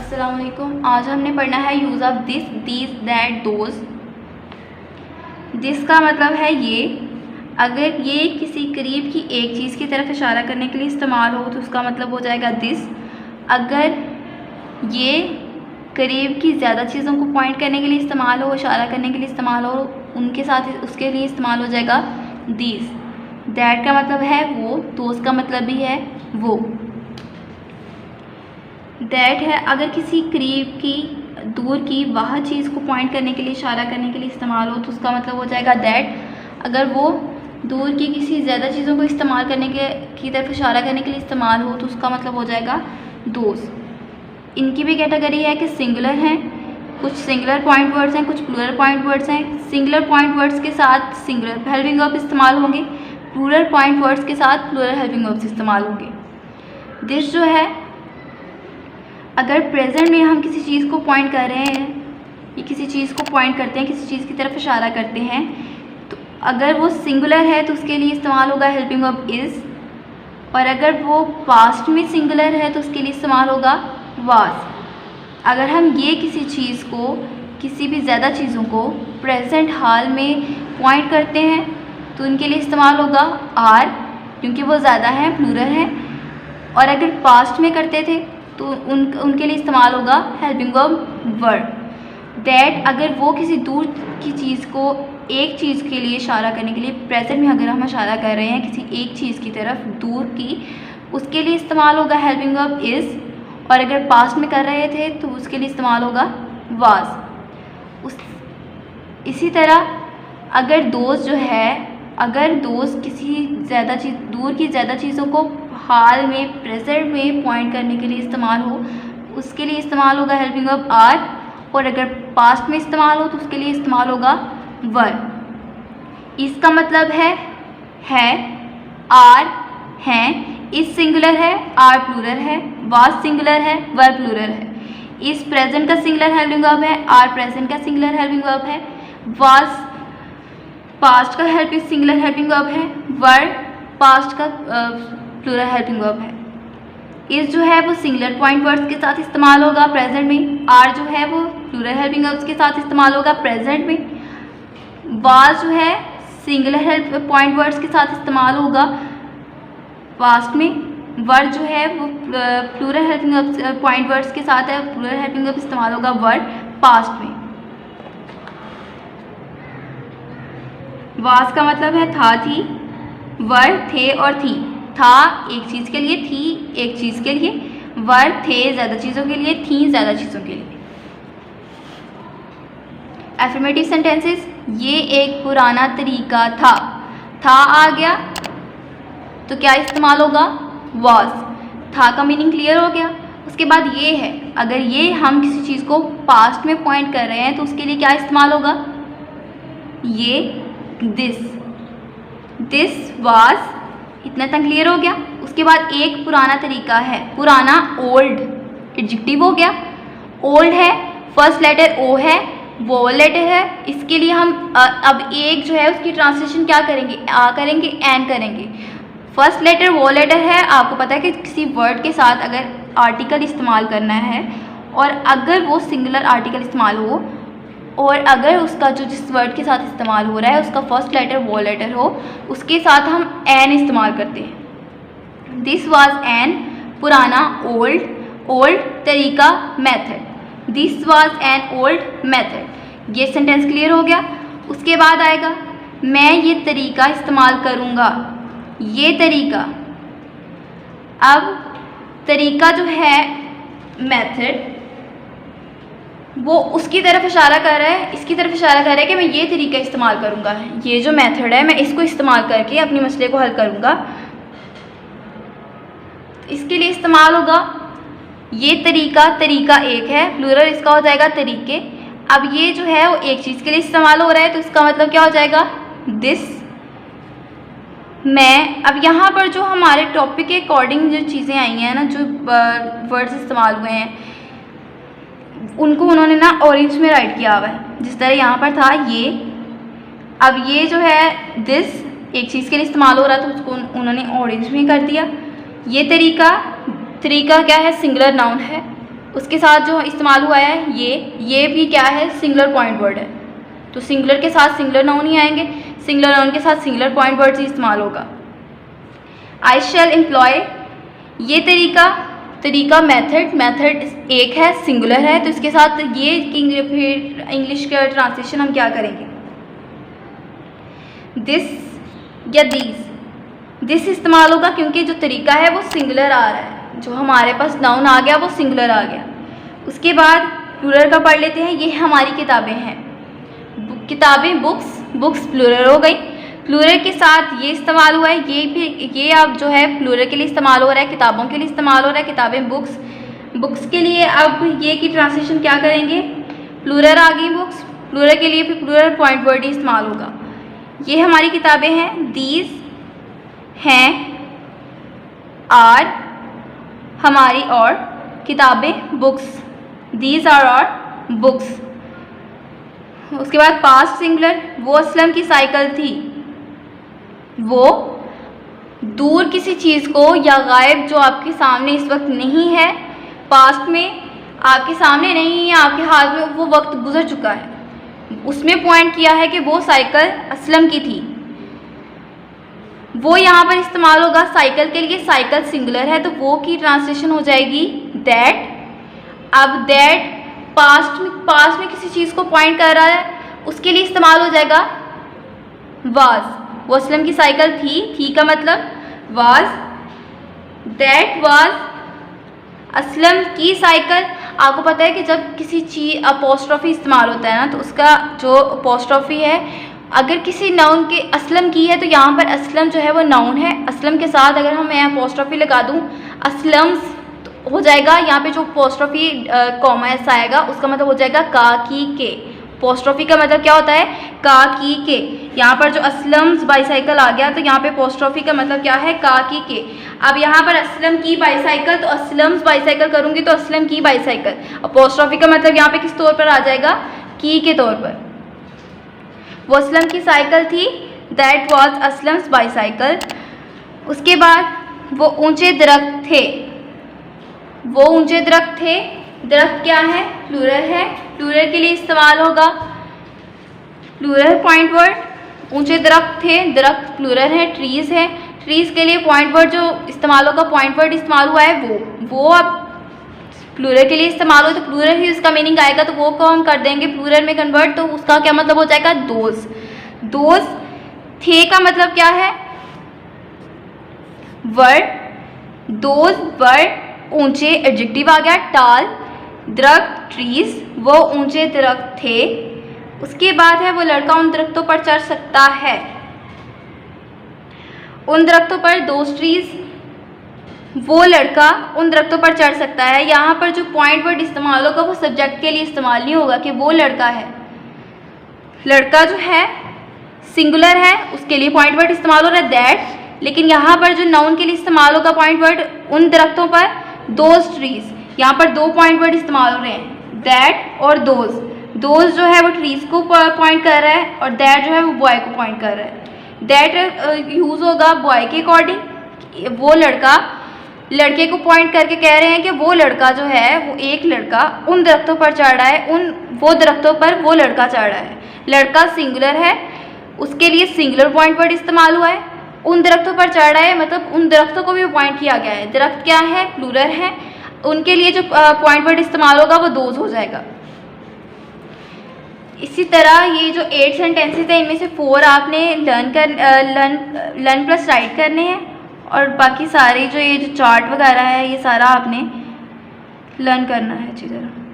अस्सलाम वालेकुम। आज हमने पढ़ना है use of this, these, that, those. This का मतलब है ये। अगर ये किसी करीब की एक चीज़ की तरफ इशारा करने के लिए इस्तेमाल हो तो उसका मतलब हो जाएगा दिस। अगर ये करीब की ज़्यादा चीज़ों को पॉइंट करने के लिए इस्तेमाल हो, इशारा करने के लिए इस्तेमाल हो, उनके साथ उसके लिए इस्तेमाल हो जाएगा दीज। दैट का मतलब है वो, दोज का मतलब भी है वो। दैट है अगर किसी करीब की, दूर की वह चीज़ को पॉइंट करने के लिए, इशारा करने के लिए इस्तेमाल हो तो उसका मतलब हो जाएगा दैट। अगर वो दूर की किसी ज़्यादा चीज़ों को इस्तेमाल करने की तरफ इशारा करने के लिए इस्तेमाल हो तो उसका मतलब हो जाएगा दोज। इनकी भी कैटेगरी है कि सिंगुलर हैं, कुछ सिंगुलर पॉइंट वर्ड्स हैं, कुछ प्लूरल पॉइंट वर्ड्स हैं। सिंगुलर पॉइंट वर्ड्स के साथ सिंगुलर हेल्पिंग वर्ब इस्तेमाल होंगे, प्लूरल पॉइंट वर्ड्स के साथ प्लूरल हेल्पिंग वर्ब्स इस्तेमाल होंगे। दिस जो है, अगर प्रेजेंट में हम किसी चीज़ को पॉइंट कर रहे हैं या किसी चीज़ को पॉइंट करते हैं, किसी चीज़ की तरफ इशारा करते हैं, तो अगर वो सिंगुलर है तो उसके लिए इस्तेमाल होगा हेल्पिंग वर्ब इज़। और अगर वो पास्ट में सिंगुलर है तो उसके लिए इस्तेमाल होगा वाज। अगर हम ये किसी चीज़ को, किसी भी ज़्यादा चीज़ों को प्रेजेंट हाल में पॉइंट करते हैं तो उनके लिए इस्तेमाल होगा आर, क्योंकि वो ज़्यादा हैं, प्लूरल हैं। और अगर पास्ट में करते थे तो उनके लिए इस्तेमाल होगा हेल्पिंग वर्ब वर। दैट अगर वो किसी दूर की चीज़ को, एक चीज़ के लिए इशारा करने के लिए, प्रेजेंट में अगर हम इशारा कर रहे हैं किसी एक चीज़ की तरफ दूर की, उसके लिए इस्तेमाल होगा हेल्पिंग वर्ब इज़। और अगर पास्ट में कर रहे थे तो उसके लिए इस्तेमाल होगा वाज। इसी तरह अगर दोस्त जो है, अगर दोस्त किसी ज़्यादा चीज़, दूर की ज़्यादा चीज़ों को हाल में, प्रेजेंट में पॉइंट करने के लिए इस्तेमाल हो, उसके लिए इस्तेमाल होगा हेल्पिंग वर्ब आर। और अगर पास्ट में इस्तेमाल हो तो उसके लिए इस्तेमाल होगा वर। इसका मतलब है आर हैं, इस सिंगुलर है, आर प्लूरल है, वाज सिंगुलर है, वर प्लूरल है। इस प्रेजेंट का सिंगुलर हेल्पिंग वर्ब है, आर प्रेजेंट का सिंगुलर हेल्पिंग वर्ब है, वाज पास्ट का सिंगुलर हेल्पिंग वर्ब है, वर पास्ट का प्लूरल हेल्पिंग वर्ब है। इस जो है वो सिंगुलर पॉइंट वर्ड्स के साथ इस्तेमाल होगा प्रेजेंट में। आर जो है वो प्लूरल हेल्पिंग वर्ब्स के साथ इस्तेमाल होगा प्रेजेंट में। वाज जो है सिंगुलर पॉइंट वर्ड्स के साथ इस्तेमाल होगा पास्ट में। वर जो है वो plural helping verbs point words के साथ है, प्लूरल हेल्पिंग वर्ब इस्तेमाल होगा वर पास्ट में। वाज का मतलब है था, थी, वर थे और थी। था एक चीज़ के लिए, थी एक चीज़ के लिए, वर थे ज़्यादा चीज़ों के लिए, थी ज़्यादा चीज़ों के लिए। एफर्मेटिव सेंटेंसेस, ये एक पुराना तरीका था आ गया तो क्या इस्तेमाल होगा वाज। था का मीनिंग क्लियर हो गया। उसके बाद ये है, अगर ये हम किसी चीज़ को पास्ट में पॉइंट कर रहे हैं तो उसके लिए क्या इस्तेमाल होगा, ये दिस वाज। इतना तक क्लियर हो गया। उसके बाद एक पुराना तरीका है, पुराना ओल्ड एडजेक्टिव हो गया। ओल्ड है, फर्स्ट लेटर ओ है, वोवल लेटर है। इसके लिए हम अब एक जो है उसकी ट्रांसलेशन क्या करेंगे, आ करेंगे, एन करेंगे। फर्स्ट लेटर वो लेटर है। आपको पता है कि किसी वर्ड के साथ अगर आर्टिकल इस्तेमाल करना है और अगर वो सिंगुलर आर्टिकल इस्तेमाल हो और अगर उसका जो जिस वर्ड के साथ इस्तेमाल हो रहा है उसका फर्स्ट लेटर वो लेटर हो, उसके साथ हम एन इस्तेमाल करते हैं। दिस वाज एन, पुराना ओल्ड तरीका method. This was an old method. ये सेंटेंस क्लियर हो गया। उसके बाद आएगा मैं ये तरीका इस्तेमाल करूँगा, ये तरीका। अब तरीका जो है मेथड, वो उसकी तरफ इशारा कर रहा है, इसकी तरफ इशारा कर रहा है कि मैं ये तरीका इस्तेमाल करूँगा, ये जो मेथड है मैं इसको इस्तेमाल करके अपने मसले को हल करूँगा। इसके लिए इस्तेमाल होगा ये तरीका एक है, प्लूरल इसका हो जाएगा तरीके। अब ये जो है वो एक चीज़ के लिए इस्तेमाल हो रहा है तो इसका मतलब क्या हो जाएगा दिस। मैं अब यहाँ पर जो हमारे टॉपिक के अकॉर्डिंग जो चीज़ें आई हैं ना, जो वर्ड्स इस्तेमाल हुए हैं उनको उन्होंने ना ऑरेंज में राइट किया हुआ है। जिस तरह यहाँ पर था ये, अब ये जो है दिस एक चीज़ के लिए इस्तेमाल हो रहा था, उसको उन्होंने ऑरेंज में कर दिया। ये तरीका क्या है, सिंगुलर नाउन है, उसके साथ जो इस्तेमाल हुआ है ये भी क्या है, सिंगुलर पॉइंट वर्ड है। तो सिंगुलर के साथ सिंगुलर नाउन ही आएंगे, सिंगुलर नाउन के साथ सिंगुलर पॉइंट वर्ड ही इस्तेमाल होगा। आई शैल एम्प्लॉय, ये तरीका मेथड एक है, सिंगुलर है, तो इसके साथ ये फिर इंग्लिश का ट्रांसलेशन हम क्या करेंगे, दिस या दिस इस्तेमाल होगा, क्योंकि जो तरीका है वो सिंगुलर आ रहा है, जो हमारे पास नाउन आ गया वो सिंगुलर आ गया। उसके बाद प्लूरल का पढ़ लेते हैं। ये हमारी किताबें हैं, किताबें बुक्स प्लूरल हो गई। प्लूरल के साथ ये इस्तेमाल हुआ है, ये अब जो है प्लूरल के लिए इस्तेमाल हो रहा है, किताबों के लिए इस्तेमाल हो रहा है, किताबें बुक्स के लिए अब ये की ट्रांसलेशन क्या करेंगे, प्लूरल आ गई बुक्स, प्लूरल के लिए फिर प्लूरल पॉइंट वर्ड ही इस्तेमाल होगा। ये हमारी किताबें हैं, दीज हैं, आर हमारी और किताबें बुक्स, दीज आर और बुक्स। उसके बाद पास्ट सिंगुलर, वो असलम की साइकिल थी, वो दूर किसी चीज़ को या गायब जो आपके सामने इस वक्त नहीं है, पास्ट में आपके सामने नहीं है, आपके हाथ में, वो वक्त गुजर चुका है, उसमें पॉइंट किया है कि वो साइकिल असलम की थी। वो यहाँ पर इस्तेमाल होगा साइकिल के लिए, साइकिल सिंगुलर है तो वो की ट्रांसलेशन हो जाएगी दैट। अब दैट पास्ट में किसी चीज़ को पॉइंट कर रहा है, उसके लिए इस्तेमाल हो जाएगा वाज। वो असलम की साइकिल थी का मतलब वाज, दैट वाज असलम की साइकिल। आपको पता है कि जब किसी चीज़ अपोस्ट्रोफी इस्तेमाल होता है ना, तो उसका जो अपोस्ट्रोफी है, अगर किसी नाउन के असलम की है तो यहाँ पर असलम जो है वो नाउन है, असलम के साथ अगर मैं अपोस्ट्रोफी लगा दूँ असलम्स तो हो जाएगा, यहाँ पे जो अपोस्ट्रोफी कॉमा ऐसा आएगा उसका मतलब हो जाएगा का की के। अपोस्ट्रोफी का मतलब क्या होता है, का की के। यहाँ पर जो असलम्स बाईसाइकिल आ गया तो यहाँ पे अपोस्ट्रोफी का मतलब क्या है, का की के। अब यहाँ पर असलम की बाईसाइकिल तो असलम्स बाईसाइकिल करूँगी तो असलम की बाईसाइकिल, अपोस्ट्रोफी का मतलब यहाँ पे किस तौर पर आ जाएगा, की के तौर पर। वो असलम की साइकिल थी, दैट वॉज असलम्स बाईसाइकिल। उसके बाद वो ऊंचे दरख्त थे, वो ऊंचे दरख्त थे, दरख्त क्या है, प्लूरल है, प्लूरल के लिए इस्तेमाल होगा प्लूरल पॉइंट वर्ड। ऊंचे दरख्त थे, दरख्त प्लूरल है, ट्रीज है, ट्रीज के लिए पॉइंट वर्ड जो इस्तेमाल होगा, पॉइंट वर्ड इस्तेमाल हुआ है वो अब प्लूरल के लिए इस्तेमाल हो तो प्लूरल ही उसका मीनिंग आएगा, तो वो को हम कर देंगे प्लूरल में कन्वर्ट, तो उसका क्या मतलब हो जाएगा, दोज थे का मतलब क्या है, वर्ड, दोज वर्ड ऊंचे, एडजेक्टिव आ गया, टाल दरख्त ट्रीज, वो ऊंचे दरख्त थे। उसके बाद है वो लड़का उन दरख्तों पर चढ़ सकता है, उन दरख्तों पर, दोज ट्रीज, वो लड़का उन दरख्तों पर चढ़ सकता है। यहाँ पर जो पॉइंट वर्ड इस्तेमाल होगा वो सब्जेक्ट के लिए इस्तेमाल नहीं होगा कि वो लड़का है, लड़का जो है सिंगुलर है उसके लिए पॉइंट वर्ड इस्तेमाल हो रहा है दैट, लेकिन यहाँ पर जो नाउन के लिए इस्तेमाल होगा पॉइंट वर्ड उन दरख्तों पर, दोज ट्रीज, यहाँ पर दो पॉइंट वर्ड इस्तेमाल हो रहे हैं, दैट और दोज जो है वो ट्रीज को पॉइंट कर रहा है और दैट जो है वो बॉय को पॉइंट कर रहा है। दैट यूज़ होगा बॉय के अकॉर्डिंग, वो लड़के को पॉइंट करके कह रहे हैं कि वो लड़का जो है, वो एक लड़का उन दरख्तों पर चढ़ रहा है, वो दरख्तों पर वो लड़का चढ़ रहा है। लड़का सिंगुलर है, उसके लिए सिंगुलर पॉइंट वर्ड इस्तेमाल हुआ है, उन दरख्तों पर चढ़ रहा है मतलब उन दरख्तों को भी पॉइंट किया गया है। दरख्त क्या है, प्लूरल है, उनके लिए जो पॉइंट वर्ड इस्तेमाल होगा वो दोज हो जाएगा। इसी तरह ये जो 8 सेंटेंसेस हैं इनमें से 4 आपने लर्न प्लस राइट करने हैं और बाकी सारे जो ये जो चार्ट वगैरह है ये सारा आपने लर्न करना है अच्छी तरह।